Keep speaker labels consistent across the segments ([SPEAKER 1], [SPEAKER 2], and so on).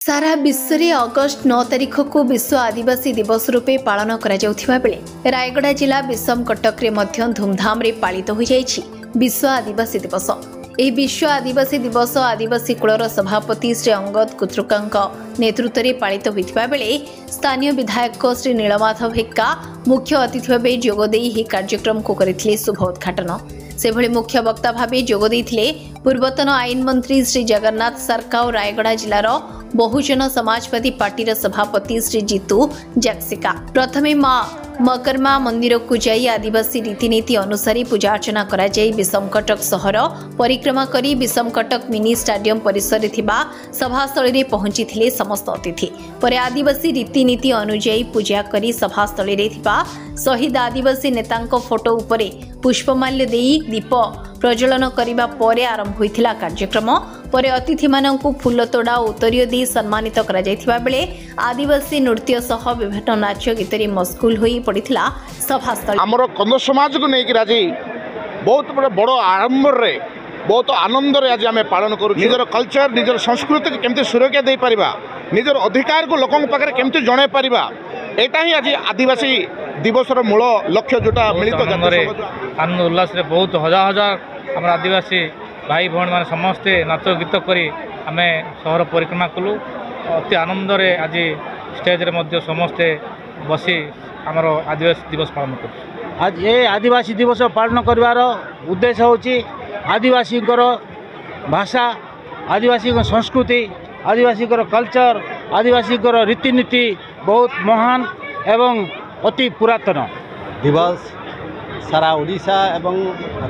[SPEAKER 1] सारा विश्व में अगस्ट 9 तारिख को विश्व आदिवासी दिवस रूपे पालन करा जाउथिबा बेले रायगड़ा जिला विषम कटक रे मध्य धूमधाम रे पालित हो जाइछि विश्व आदिवासी दिवस। ଏହି विश्व आदिवासी दिवस आदिवासी कुलर सभापति श्री अंगद कुत्रुकांक नेतृत्व में पालित होइथिबा बेले स्थानीय विधायक श्री नीलमाधव हेक्का मुख्य अतिथि भाव जोगदे ଏହି कार्यक्रम को करथिले शुभ उद्घाटन। सेभଳି मुख्य वक्ता भाव जोगदे पूर्वतन आईन मंत्री श्री जगन्नाथ सरका और रायगड़ा जिलार बहुजन समाजवादी पार्टी सभापति श्री जीतू जगसिका प्रथमे मां मकरमा मंदिर को जाई आदिवासी रीतिनीति अनुसार पूजा अर्चना करा जाई विषम कटक सहर परिक्रमा करी विषम कटक मिनी स्टाडियम परिसर रे थिबा सभास्थल रे पहुंची थिले समस्त अतिथि परे आदिवासी रीतिनीति अनुसार पूजा करी सभास्थल रे थिबा शहीद आदिवासी नेतांको फोटो उपरे पुष्पमाल्य देई दीप प्रज्वलन करिबा परे आरंभ होइथिला कार्यक्रम। परे अतिथि माननकु फूल तोड़ा उत्तरीय दी सम्मानित करा जायथिबा बेले आदिवासी नृत्य सह विभिन्न नाट्य गीत रे मस्कुल होई पड़िथिला सभास्थल।
[SPEAKER 2] हमर कंद समाज को नेकी राजी बहुत बड़ आडंबर रे बहुत आनंद रे आज आमे पालन करू निजर कल्चर निजर संस्कृति के केमते सुरक्षा दे परिबा निजर अधिकार को लोकन पाखरे केमते जणे परिबा एटा ही आज आदिवासी दिवस रो मूल लक्ष्य जोटा मिलित
[SPEAKER 3] आनंद उल्लास रे बहुत हजार हजार हमर आदिवासी भाई भौण माने समस्ते नाच गीत करी आमे शहर परिक्रमा कलु अति आनंद रे आज स्टेज रे मध्य समस्ते बसी हमर आदिवासी दिवस पालन कर।
[SPEAKER 4] आज ये आदिवासी दिवस पालन करवार उद्देश्य होची आदिवासी भाषा आदिवासी संस्कृति आदिवासी कल्चर आदिवासी रीतिनीति बहुत महान एवं अति पुरातन
[SPEAKER 5] दिवस सारा ओडिशा एवं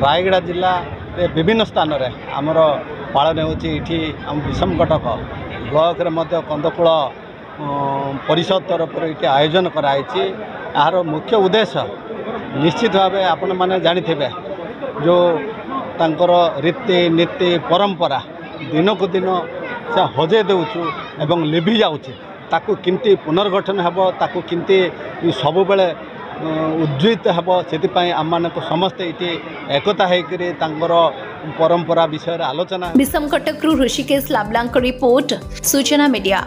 [SPEAKER 5] रायगड़ा जिला रे विभिन्न स्थान रे आमर पालन होची इठी हम विषम कटक ब्लॉक रे मध्य कंदकूल परिषद तरफ ये आयोजन कराई। यार मुख्य उद्देश्य निश्चित भाव आपण माने जानिथिबे जो तांकर रीति नीति परंपरा दिन को दिन से हजे देउछु एवं लिभि जाउछि ताकू किंती पुनर्गठन हेबो ताकू किंती सब बेले उज्जीवित हेब से आम मान समस्ते ये एकता होकर परंपरा विषय आलोचना।
[SPEAKER 1] विषम कटक ऋषिकेश लाबलांक रिपोर्ट सूचना मीडिया।